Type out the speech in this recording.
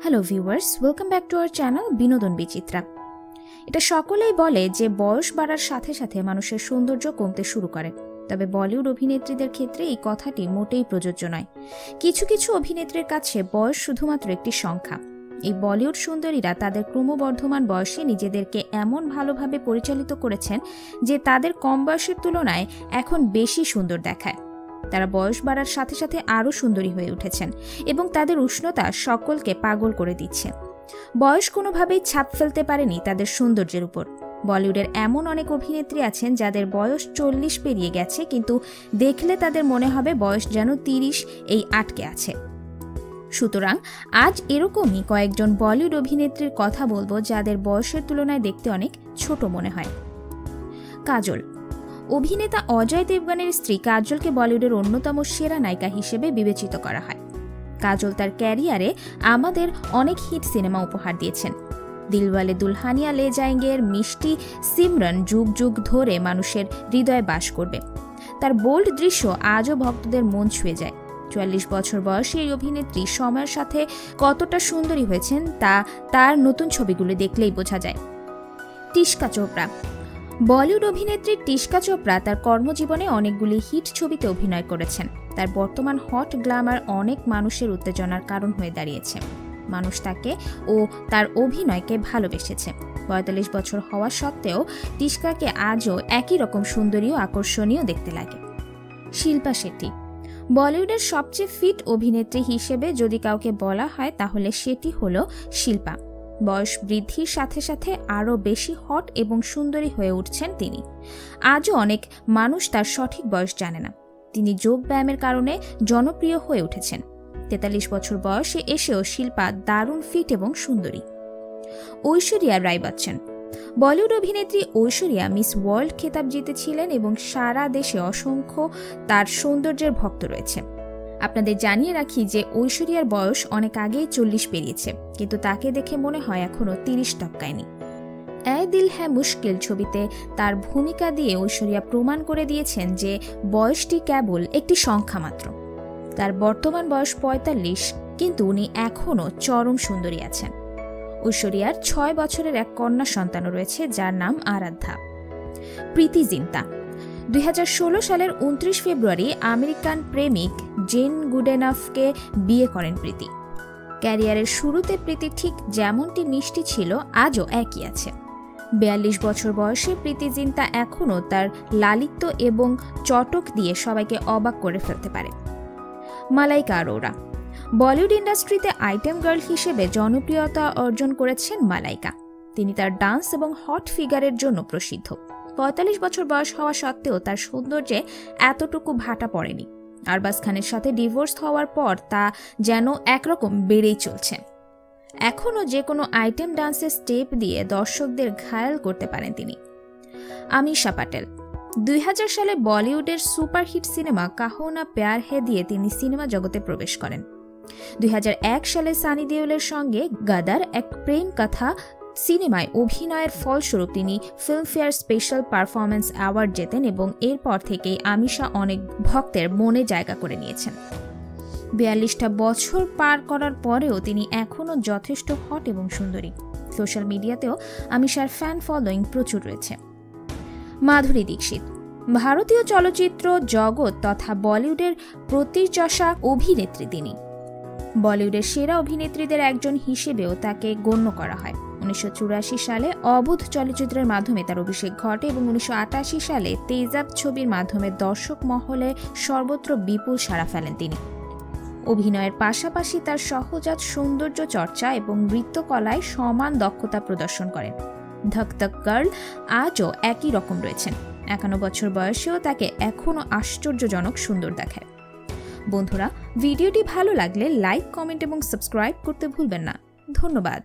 Hello viewers, welcome back to our channel বিনোদন বিচিত্রা। এটা সকলেই বলে যে বয়স বাড়ার সাথে সাথে মানুষের সৌন্দর্য কমতে শুরু করে, তবে বলিউড অভিনেত্রীদের ক্ষেত্রে এই কথাটি মোটেই প্রযোজ্য নয়। কিছু কিছু অভিনেত্রীর কাছে বয়স শুধুমাত্র একটি সংখ্যা। এই বলিউড সুন্দরীরা তাদের ক্রমবর্ধমান বয়সে নিজেদেরকে এমন ভালোভাবে পরিচালিত করেছেন যে তাদের কম বয়সের তুলনায় এখন বেশি সুন্দর দেখায়। তারা বয়স বাড়ার সাথে সাথে আরও সুন্দরী হয়ে উঠেছেন এবং তাদের উষ্ণতা সকলকে পাগল করে দিচ্ছে। বয়স কোনোভাবেই ছাপ ফেলতে পারেনি তাদের সৌন্দর্যের উপর। বলিউডের এমন অনেক অভিনেত্রী আছেন যাদের বয়স 40 পেরিয়ে গেছে, কিন্তু দেখলে তাদের মনে হবে বয়স যেন 30 এই আটকে আছে। সুতরাং আজ এরকমই কয়েকজন বলিউড অভিনেত্রীর কথা বলবো যাদের বয়সের তুলনায় দেখতে অনেক ছোট মনে হয়। কাজল। অভিনেতা অজয় দেবগনের স্ত্রী কাজলকে বলিউডের অন্যতম সেরা নায়িকা হিসেবে বিবেচিত করা হয়। কাজল তার ক্যারিয়ারে আমাদের অনেক হিট সিনেমা উপহার দিয়েছেন। দিলওয়ালে দুলহানিয়া লে যায়েঙ্গের মিষ্টি সিমরন যুগ যুগ ধরে মানুষের হৃদয়ে বাস করবে। তার বোল্ড দৃশ্য আজও ভক্তদের মন ছুঁয়ে যায়। 44 বছর বয়সী এই অভিনেত্রী সময়ের সাথে কতটা সুন্দরী হয়েছেন তা তার নতুন ছবিগুলো দেখলেই বোঝা যায়। টিশকা চোপড়া। বলিউড অভিনেত্রী টিশকা চোপড়া তার কর্মজীবনে অনেকগুলি হিট ছবিতে অভিনয় করেছেন। তার বর্তমান হট গ্ল্যামার অনেক মানুষের উত্তেজনার কারণ হয়ে দাঁড়িয়েছে। মানুষ তাকে ও তার অভিনয়কে ভালোবেসেছে। 45 বছর হওয়া সত্ত্বেও টিশকাকে আজও একই রকম সুন্দরী ও আকর্ষণীয় দেখতে লাগে। শিল্পা শেট্টি। বলিউডের সবচেয়ে ফিট অভিনেত্রী হিসেবে যদি কাউকে বলা হয় তাহলে সেটি হলো শিল্পা। বয়স বৃদ্ধির সাথে সাথে আরও বেশি হট এবং সুন্দরী হয়ে উঠছেন তিনি। আজও অনেক মানুষ তার সঠিক বয়স জানে না। তিনি যোগ ব্যায়ামের কারণে জনপ্রিয় হয়ে উঠেছেন। 43 বছর বয়সে এসেও শিল্পা দারুণ ফিট এবং সুন্দরী। ঐশ্বরিয়া রায় বচ্চন। বলিউড অভিনেত্রী ঐশ্বরিয়া মিস ওয়ার্ল্ড খেতাব জিতেছিলেন এবং সারা দেশে অসংখ্য তার সৌন্দর্যের ভক্ত রয়েছে। আপনাদের জানিয়ে রাখি যে ঐশ্বরিয়ার বয়স অনেক আগেই 40 পেরিয়েছে, কিন্তু তাকে দেখে মনে হয় এখনও 30 টপকায়নি। এ দিল হ্যায় মুশকিল ছবিতে তার ভূমিকা দিয়ে ঐশ্বরিয়া প্রমাণ করে দিয়েছেন যে বয়সটি কেবল একটি সংখ্যা মাত্র। তার বর্তমান বয়স 45, কিন্তু উনি এখনও চরম সুন্দরী আছেন। ঐশ্বরিয়ার 6 বছরের এক কন্যা সন্তানও রয়েছে যার নাম আরাধ্যা। প্রীতি জিন্তা। 2016 সালের 29 ফেব্রুয়ারি আমেরিকান প্রেমিক জেন গুডেনাফকে বিয়ে করেন প্রীতি। ক্যারিয়ারের শুরুতে প্রীতি ঠিক যেমনটি মিষ্টি ছিল আজও একই আছে। 42 বছর বয়সে প্রীতি জিন্তা এখনও তার লালিত্য এবং চটক দিয়ে সবাইকে অবাক করে ফেলতে পারে। মালাইকা আরোরা। বলিউড ইন্ডাস্ট্রিতে আইটেম গার্ল হিসেবে জনপ্রিয়তা অর্জন করেছেন মালাইকা। তিনি তার ডান্স এবং হট ফিগারের জন্য প্রসিদ্ধ। 45 বছর বয়স হওয়া সত্ত্বেও তার সৌন্দর্যে এতটুকু ভাটা পড়েনি। আরবাজ খানের সাথে ডিভোর্স হওয়ার পর তা যেন একরকম বেড়েই চলছে। এখনও যে কোনো আইটেম ডান্সের স্টেপ দিয়ে দর্শকদের ঘায়াল করতে পারেন তিনি। আমিশা পাটেল। 2000 সালে বলিউডের সুপারহিট সিনেমা কাহো না প্যার হে দিয়ে তিনি সিনেমা জগতে প্রবেশ করেন। 2001 সালে সানি দেওলের সঙ্গে গাদার এক প্রেম কথা সিনেমায় অভিনয়ের ফলস্বরূপ তিনি ফিল্মফেয়ার স্পেশাল পারফরম্যান্স অ্যাওয়ার্ড জেতেন এবং এরপর থেকেই আমিশা অনেক ভক্তের মনে জায়গা করে নিয়েছেন। 42টা বছর পার করার পরেও তিনি এখনও যথেষ্ট হট এবং সুন্দরী। সোশ্যাল মিডিয়াতেও আমিশার ফ্যান ফলোয়িং প্রচুর রয়েছে। মাধুরী দীক্ষিত। ভারতীয় চলচ্চিত্র জগৎ তথা বলিউডের প্রতিচষা অভিনেত্রী তিনি। বলিউডের সেরা অভিনেত্রীদের একজন হিসেবেও তাকে গণ্য করা হয়। 1984 সালে অবুধ চলচ্চিত্রের মাধ্যমে তার অভিষেক ঘটে এবং 1988 সালে তেজাব ছবির মাধ্যমে দর্শক মহলে সর্বত্র বিপুল সাড়া ফেলেন তিনি। অভিনয়ের পাশাপাশি তার সহজাত সৌন্দর্য চর্চা এবং নৃত্যকলায় সমান দক্ষতা প্রদর্শন করেন। ধক ধক গার্ল আজও একই রকম রয়েছেন। 51 বছর বয়সেও তাকে এখনও আশ্চর্যজনক সুন্দর দেখায়। বন্ধুরা, ভিডিওটি ভালো লাগলে লাইক, কমেন্ট এবং সাবস্ক্রাইব করতে ভুলবেন না। ধন্যবাদ।